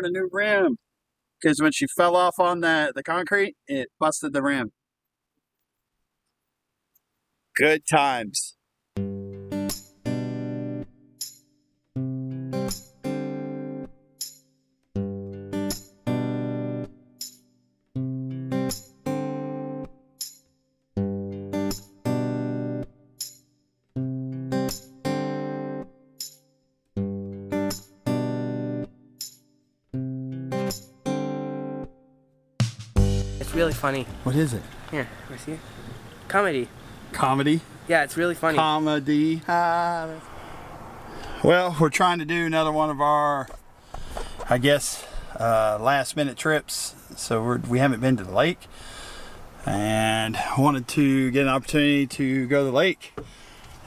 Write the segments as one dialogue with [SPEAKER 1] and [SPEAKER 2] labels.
[SPEAKER 1] on a new rim. Because when she fell off on the concrete, it busted the rim. Good times.
[SPEAKER 2] It's really funny.
[SPEAKER 1] What is it?
[SPEAKER 2] Here, let me see. Comedy.
[SPEAKER 1] Comedy?
[SPEAKER 2] Yeah, it's really funny.
[SPEAKER 1] Comedy. Well, we're trying to do another one of our, I guess, last minute trips. So we haven't been to the lake and wanted to get an opportunity to go to the lake.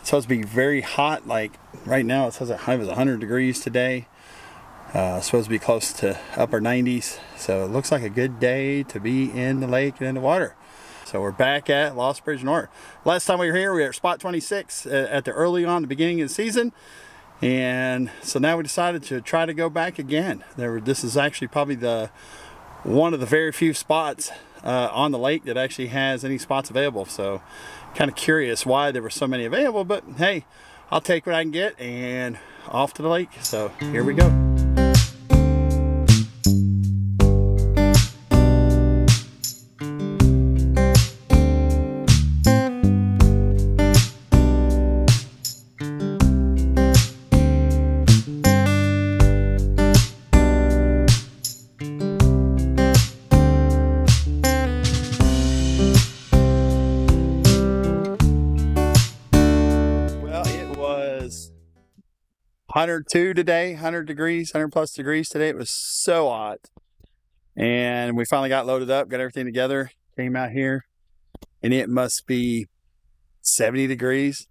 [SPEAKER 1] It's supposed to be very hot. Like right now it says it was 100 degrees today. It's supposed to be close to upper 90s. So it looks like a good day to be in the lake and in the water. So we're back at Lost Bridge North. Last time we were here, we were at spot 26 at the beginning of the season. And so now we decided to try to go back again. This is actually probably one of the very few spots on the lake that actually has any spots available. So kind of curious why there were so many available, but hey, I'll take what I can get and off to the lake. So here we go. Well, it was 102 today, 100 degrees, 100 plus degrees today. It was so hot. And we finally got loaded up, got everything together, came out here, and it must be 70 degrees.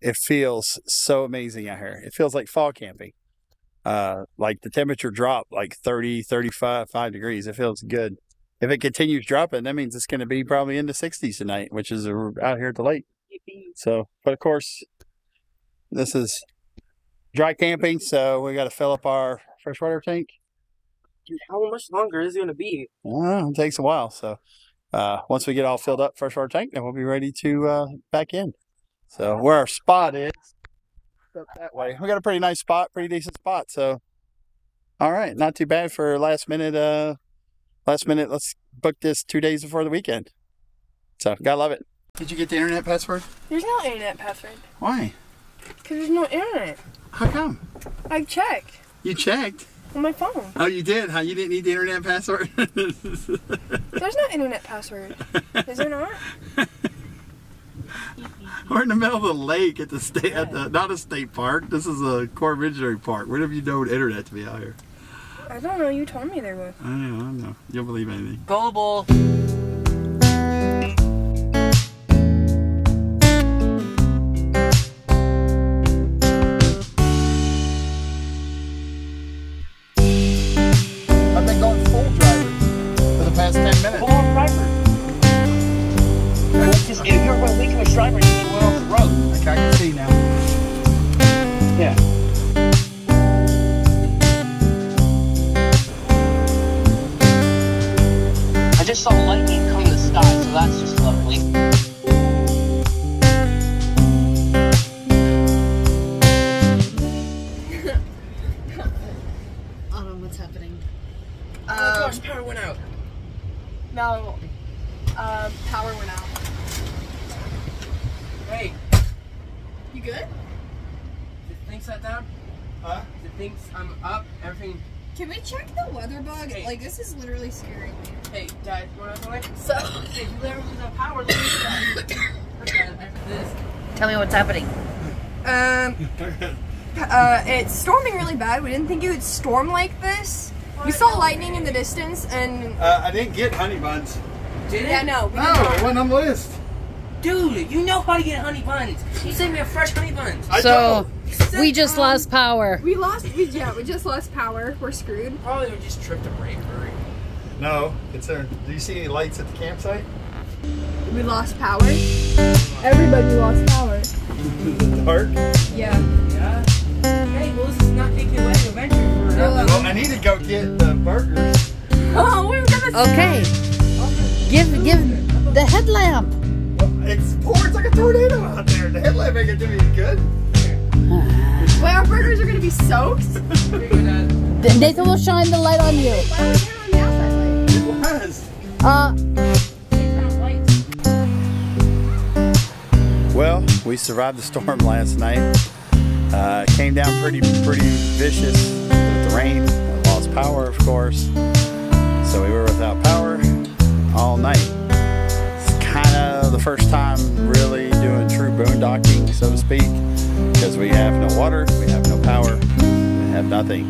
[SPEAKER 1] It feels so amazing out here. It feels like fall camping. Like the temperature dropped like 30, 35 degrees. It feels good. If it continues dropping, that means it's going to be probably in the 60s tonight, which is out here at the lake. So, but of course, this is dry camping, so we got to fill up our freshwater tank.
[SPEAKER 2] Dude, how much longer is it going to be?
[SPEAKER 1] It takes a while. So once we get all filled up freshwater tank, then we'll be ready to back in. So where our spot is, up that way. We got a pretty nice spot, pretty decent spot. So, all right, not too bad for last minute. Let's book this 2 days before the weekend. So gotta love it. Did you get the internet password?
[SPEAKER 3] There's no internet password.
[SPEAKER 1] Why?
[SPEAKER 3] Because there's no internet.
[SPEAKER 1] How come?
[SPEAKER 3] I checked.
[SPEAKER 1] You checked?
[SPEAKER 3] On my phone.
[SPEAKER 1] Oh, you did? Huh? You didn't need the internet password?
[SPEAKER 3] There's no internet password. Is there not?
[SPEAKER 1] We're in the middle of the lake at the state, not a state park. This is a Corps Missionary Park. Where have you known internet to be out here?
[SPEAKER 3] I don't know. You told me there was.
[SPEAKER 1] I know. You don't believe anything.
[SPEAKER 2] Gullible.
[SPEAKER 1] I've been going full driver for the past 10 minutes.
[SPEAKER 2] Full on driver. If you're going weakness driver, you went off the road.
[SPEAKER 1] I can see now.
[SPEAKER 2] Yeah. I just saw lightning come in the sky, so that's just lovely.
[SPEAKER 4] What's happening?
[SPEAKER 3] Oh my gosh, power went out. No. Power went out.
[SPEAKER 2] Hey,
[SPEAKER 3] You good?
[SPEAKER 2] the thing sat down?
[SPEAKER 1] Huh?
[SPEAKER 2] The things, I'm up, everything.
[SPEAKER 4] Can we check the weather bug?
[SPEAKER 2] Hey.
[SPEAKER 4] Like, this is literally scaring me.
[SPEAKER 2] Hey, Dad, you want to go away?
[SPEAKER 3] So.
[SPEAKER 2] Hey, if you ever lose that power, let me do that. Okay, after this.
[SPEAKER 4] Tell me what's happening.
[SPEAKER 3] It's storming really bad. We didn't think it would storm like this. We saw lightning in the distance, and
[SPEAKER 1] I didn't get honey buns.
[SPEAKER 2] Did it?
[SPEAKER 3] yeah, no. We
[SPEAKER 1] No,
[SPEAKER 3] didn't.
[SPEAKER 1] it wasn't on the list.
[SPEAKER 2] Dude, you know how to get honey buns. You sent me a fresh honey buns.
[SPEAKER 5] So we just lost power.
[SPEAKER 3] We just lost power. We're screwed.
[SPEAKER 2] Probably we just tripped a breaker.
[SPEAKER 1] No, it's there. Do you see any lights at the campsite?
[SPEAKER 3] We lost power. Everybody lost power.
[SPEAKER 1] Dark.
[SPEAKER 3] Yeah.
[SPEAKER 2] Yeah? Hey, well, this is not taking away the adventure for
[SPEAKER 1] Well, I need to go get the burgers.
[SPEAKER 3] Oh, we're gonna.
[SPEAKER 5] Okay. Give the headlamp.
[SPEAKER 1] It's pouring like a tornado out there. The headlamp ain't gonna do me good.
[SPEAKER 3] Wait, our burgers are gonna be soaked.
[SPEAKER 5] Nathan will shine the light on you.
[SPEAKER 3] Why would we turn on the outside light?
[SPEAKER 1] It was. Well, we survived the storm last night. Came down pretty vicious with the rain. Lost power, of course. So we were without power all night. It's kind of the first time really doing true boondocking, so to speak, because we have no water, we have no power, we have nothing.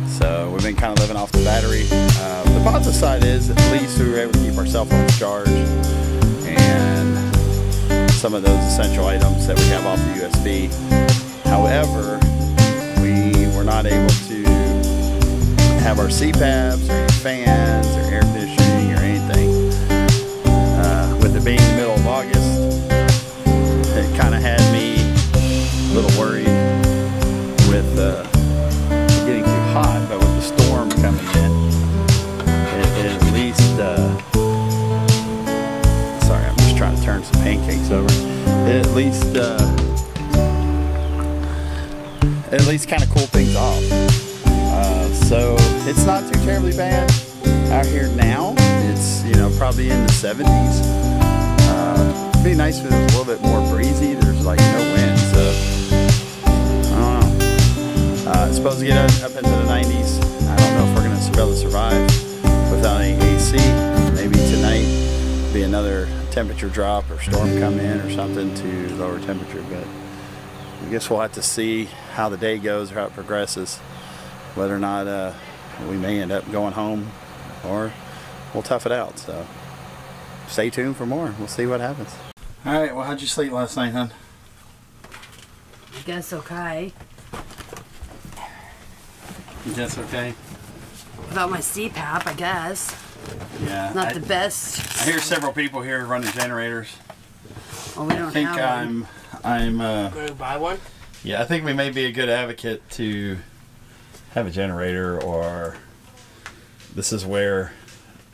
[SPEAKER 1] So we've been kind of living off the battery. The positive side is at least we were able to keep our cell phones charged and some of those essential items that we have off the USB. However, we were not able to have our CPAPs or any fans or air conditioning or anything. With it being the middle of August, it kind of had me a little worried with getting too hot, but with the storm coming in, it at least, sorry, I'm just trying to turn some pancakes over. It at least kind of cool things off. So it's not too terribly bad out here now. It's, you know, probably in the 70s. It'd be nice if it was a little bit more breezy. There's like no wind, so I don't know. It's supposed to get up into the 90s. I don't know if we're going to be able to survive without any AC. Maybe tonight be another temperature drop or storm come in or something to lower temperature, but I guess we'll have to see how the day goes or how it progresses, whether or not we may end up going home or we'll tough it out. So stay tuned for more. We'll see what happens. All right, well, how'd you sleep last night, hon?
[SPEAKER 5] I guess okay.
[SPEAKER 1] You guess okay?
[SPEAKER 5] Without my CPAP, I guess.
[SPEAKER 1] Yeah.
[SPEAKER 5] Not the best.
[SPEAKER 1] I hear several people here running generators.
[SPEAKER 5] Well, we don't
[SPEAKER 1] I think
[SPEAKER 5] have one.
[SPEAKER 1] I'm
[SPEAKER 2] Going to buy one?
[SPEAKER 1] yeah, I think we may be a good advocate to have a generator, or this is where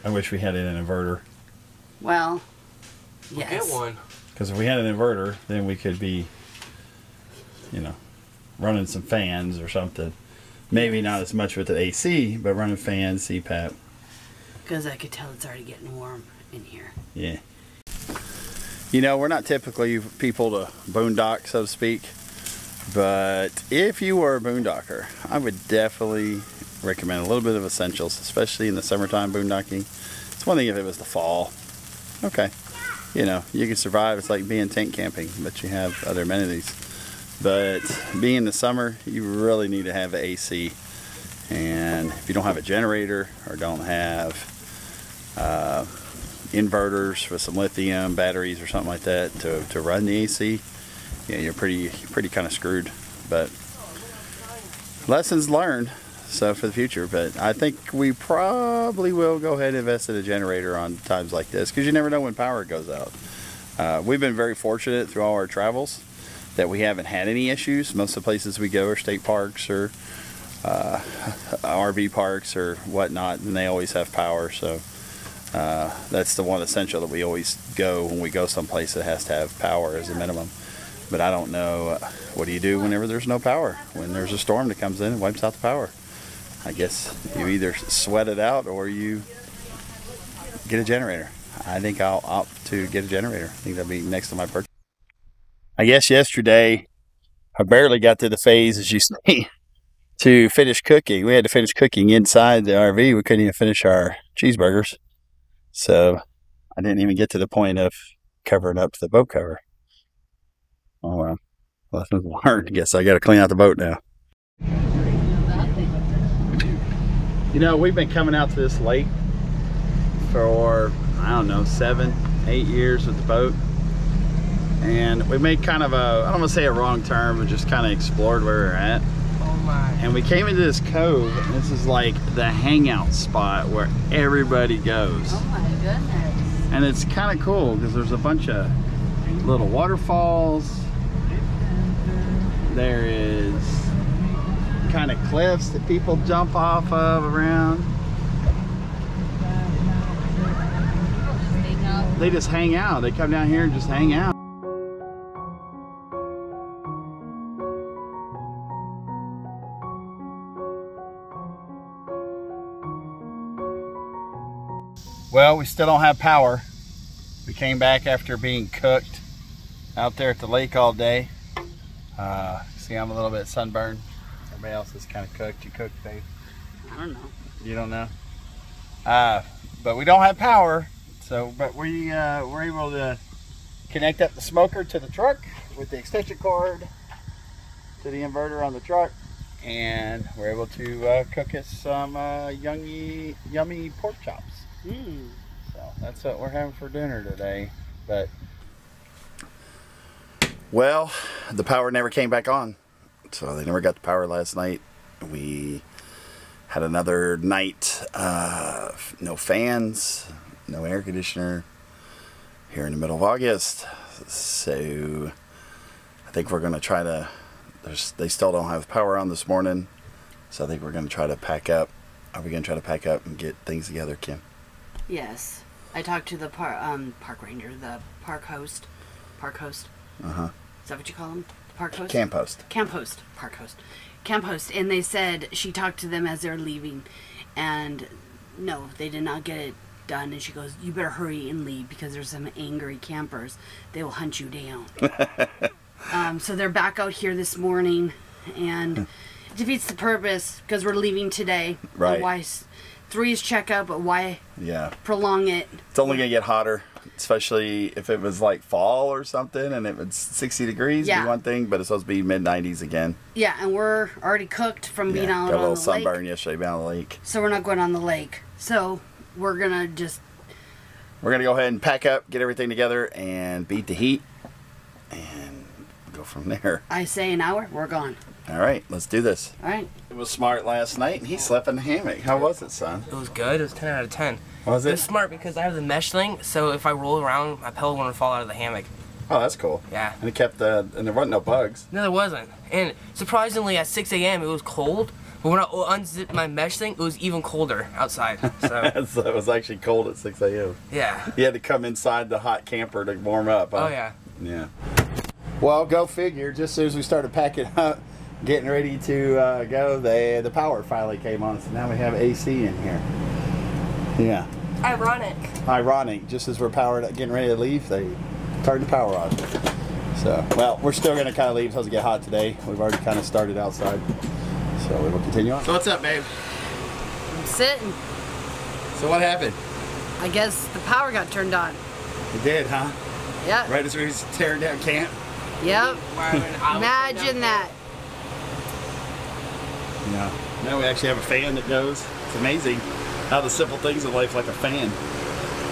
[SPEAKER 1] I wish we had an inverter.
[SPEAKER 5] Well, yes.
[SPEAKER 2] Get one.
[SPEAKER 1] Because if we had an inverter, then we could be, you know, running some fans or something. Maybe not as much with the AC, but running fans, CPAP.
[SPEAKER 5] Because I could tell it's already getting warm in here.
[SPEAKER 1] Yeah. You know, we're not typically people to boondock, so to speak. But if you were a boondocker, I would definitely recommend a little bit of essentials, especially in the summertime boondocking. It's one thing if it was the fall. Okay. You know, you can survive. It's like being tent camping, but you have other amenities. But being in the summer, you really need to have an AC. And if you don't have a generator or don't have inverters with some lithium batteries or something like that to run the AC, yeah, you're pretty kind of screwed. But lessons learned, so for the future. But I think we probably will go ahead and invest in a generator on times like this, because you never know when power goes out. We've been very fortunate through all our travels that we haven't had any issues. Most of the places we go are state parks or RV parks or whatnot, and they always have power. So that's the one essential that we always go when we go someplace that has to have power as a minimum. But I don't know, what do you do whenever there's no power? When there's a storm that comes in and wipes out the power? I guess you either sweat it out or you get a generator. I think I'll opt to get a generator. I think that'll be next to my purchase. I guess yesterday I barely got to the phase, as you see, to finish cooking. We had to finish cooking inside the RV. We couldn't even finish our cheeseburgers. So I didn't even get to the point of covering up the boat cover. Oh well, lessons learned. I guess I got to clean out the boat now. You know, we've been coming out to this lake for, I don't know, 7, 8 years with the boat. And we made kind of a, I don't want to say a wrong turn, but just kind of explored where we're at.
[SPEAKER 2] Oh my.
[SPEAKER 1] And we came into this cove, and this is like the hangout spot where everybody goes.
[SPEAKER 5] Oh my goodness.
[SPEAKER 1] And it's kind of cool because there's a bunch of little waterfalls. There is kind of cliffs that people jump off of around. They just hang out. They come down here and just hang out. Well, we still don't have power. We came back after being cooked out there at the lake all day. See, I'm a little bit sunburned. Everybody else is kind of cooked. You cooked, Dave?
[SPEAKER 5] I don't know.
[SPEAKER 1] You don't know? But we don't have power. So, but we were able to connect up the smoker to the truck with the extension cord to the inverter on the truck. And we're able to cook us some yummy pork chops. So that's what we're having for dinner today. But well, the power never came back on, so they never got the power last night. We had another night, no fans, no air conditioner here in the middle of August. So I think we're gonna try to, they still don't have power on this morning, so I think we're gonna try to pack up. Are we gonna try to pack up and get things together, Kim?
[SPEAKER 5] Yes. I talked to the park ranger, the park host. Park host?
[SPEAKER 1] Uh-huh.
[SPEAKER 5] Is that what you call them? Park host?
[SPEAKER 1] Camp host.
[SPEAKER 5] Camp host. Park host. Camp host. And they said she talked to them as they're leaving. And no, they did not get it done. And she goes, you better hurry and leave because there's some angry campers. They will hunt you down. So they're back out here this morning. And it defeats the purpose because we're leaving today.
[SPEAKER 1] Right.
[SPEAKER 5] Why 3 is checkout, but why prolong it?
[SPEAKER 1] It's only gonna get hotter, especially if it was like fall or something and it was 60 degrees. Be one thing, but it's supposed to be mid-90s again.
[SPEAKER 5] Yeah, and we're already cooked from being out on the lake.
[SPEAKER 1] Got a little sunburn yesterday down the lake.
[SPEAKER 5] So we're not going on the lake. So we're gonna
[SPEAKER 1] go ahead and pack up, get everything together, and beat the heat, and go from there.
[SPEAKER 5] I say an hour, we're gone.
[SPEAKER 1] All right, let's do this.
[SPEAKER 5] All right.
[SPEAKER 1] It was smart last night, and he slept in the hammock. How was it, son?
[SPEAKER 2] It was good. It was 10 out of 10.
[SPEAKER 1] Was it?
[SPEAKER 2] It was smart because I have the mesh thing, so if I roll around, my pillow wouldn't fall out of the hammock.
[SPEAKER 1] Oh, that's cool.
[SPEAKER 2] Yeah.
[SPEAKER 1] And it kept and there wasn't no bugs.
[SPEAKER 2] No, there wasn't. And surprisingly, at 6 a.m. it was cold, but when I unzipped my mesh thing, it was even colder outside. So,
[SPEAKER 1] So it was actually cold at 6 a.m.
[SPEAKER 2] Yeah.
[SPEAKER 1] You had to come inside the hot camper to warm up. Huh?
[SPEAKER 2] Oh, yeah.
[SPEAKER 1] Yeah. Well, go figure. Just as soon as we started packing up, getting ready to go, the power finally came on. So now we have AC in here. Yeah. Ironic. Just as we're getting ready to leave, they turned the power on. So, well, we're still going to kind of leave. It's supposed to get hot today. We've already kind of started outside. So we will continue on. So what's up, babe?
[SPEAKER 5] I'm sitting.
[SPEAKER 1] So what happened?
[SPEAKER 5] I guess the power got turned on.
[SPEAKER 1] It did, huh?
[SPEAKER 5] Yep.
[SPEAKER 1] Right as we was tearing down camp?
[SPEAKER 5] Yep. Imagine that.
[SPEAKER 1] Yeah. Now we actually have a fan that goes. It's amazing how the simple things in life, like a fan.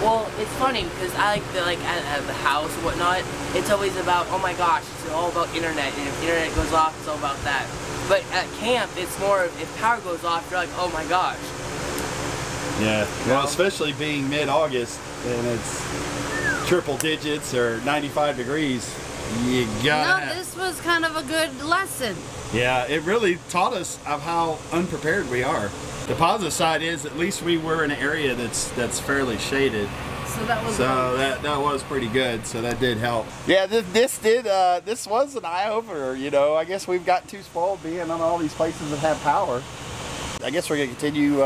[SPEAKER 2] Well, it's funny because I like at the house and whatnot, it's always about, oh my gosh, it's all about internet, and if the internet goes off, it's all about that. But at camp, it's more if power goes off, you're like, oh my gosh.
[SPEAKER 1] Yeah. Well, especially being mid-August and it's triple digits or 95 degrees, you gotta.
[SPEAKER 5] No, this was kind of a good lesson.
[SPEAKER 1] Yeah, it really taught us of how unprepared we are. The positive side is at least we were in an area that's fairly shaded.
[SPEAKER 5] So that was
[SPEAKER 1] that was pretty good. So that did help. Yeah, this was an eye opener. You know, I guess we've got too spoiled being on all these places that have power. I guess we're gonna continue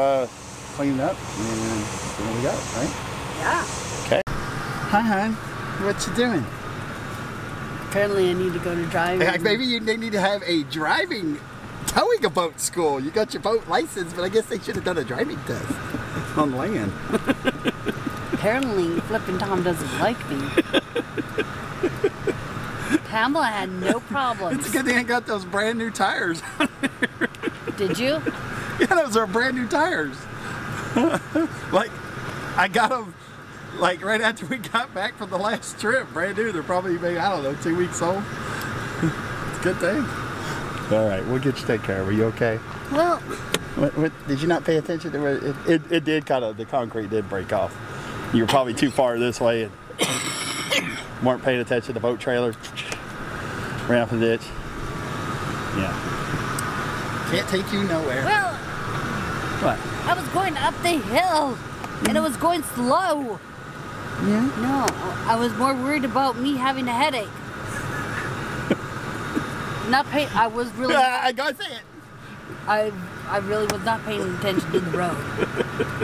[SPEAKER 1] cleaning up and there we go, right?
[SPEAKER 5] Yeah.
[SPEAKER 1] Okay. Hi, hon. What you doing?
[SPEAKER 5] Apparently, I need to go to driving.
[SPEAKER 1] Maybe they need to have a towing a boat school. You got your boat license, but I guess they should have done a driving test on land.
[SPEAKER 5] Apparently, Flippin' Tom doesn't like me. Pamela had no problems.
[SPEAKER 1] It's a good thing I got those brand new tires.
[SPEAKER 5] Did you?
[SPEAKER 1] Yeah, those are brand new tires. Like, I got them like right after we got back from the last trip. Brand new. They're probably maybe, I don't know, 2 weeks old. It's a good thing. All right, we'll get you taken care of. Are you okay?
[SPEAKER 5] Well,
[SPEAKER 1] what, did you not pay attention to it? It did kind of, the concrete did break off. You were probably too far this way and weren't paying attention to the boat trailer. Ran off the ditch. Yeah. Can't take you nowhere.
[SPEAKER 5] Well,
[SPEAKER 1] What?
[SPEAKER 5] I was going up the hill, and it was going slow.
[SPEAKER 1] Yeah?
[SPEAKER 5] No, I was more worried about me having a headache. I was really...
[SPEAKER 1] I gotta say it.
[SPEAKER 5] I really was not paying attention to the road.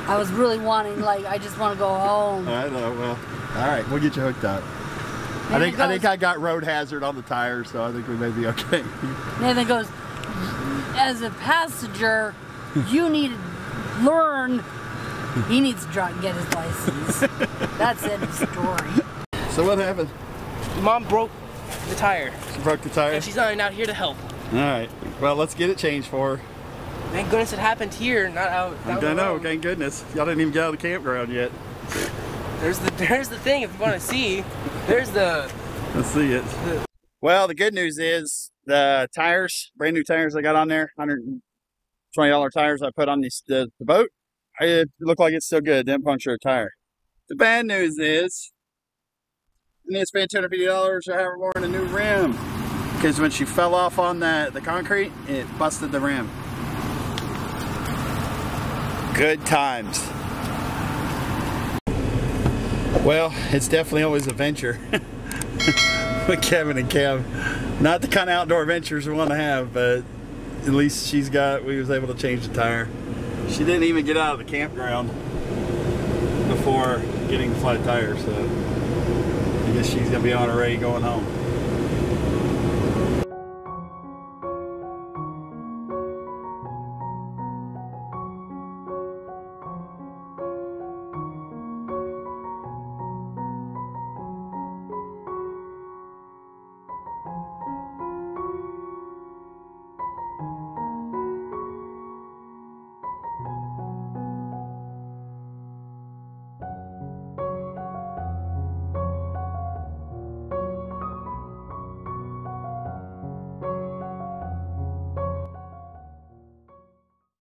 [SPEAKER 5] I was really wanting, like, I just want to go home.
[SPEAKER 1] I know, well, all right, we'll get you hooked up. I think I got road hazard on the tires, so I think we may be okay.
[SPEAKER 5] Nathan goes, as a passenger, you need to learn. He needs to get his license. That's it, the story.
[SPEAKER 1] So what happened?
[SPEAKER 2] Mom broke the tire,
[SPEAKER 1] She broke the tire?
[SPEAKER 2] and she's not out here to help.
[SPEAKER 1] All right, well, let's get it changed for her.
[SPEAKER 2] Thank goodness it happened here, not out.
[SPEAKER 1] I don't know, thank goodness. Y'all didn't even get out of the campground yet.
[SPEAKER 2] There's the thing. If you want to see, there's the.
[SPEAKER 1] Let's see it. Well, the good news is the tires, brand new tires I got on there, $120 tires I put on the boat. It looked like it's still good. Didn't puncture a tire. The bad news is I need to spend $250 to have her wearing a new rim, because when she fell off on the concrete, it busted the rim. Good times. Well, it's definitely always a venture with Kevin and Kev. Not the kind of outdoor ventures we want to have, but at least we was able to change the tire. She didn't even get out of the campground before getting the flat tire, so I guess she's gonna be on her way going home.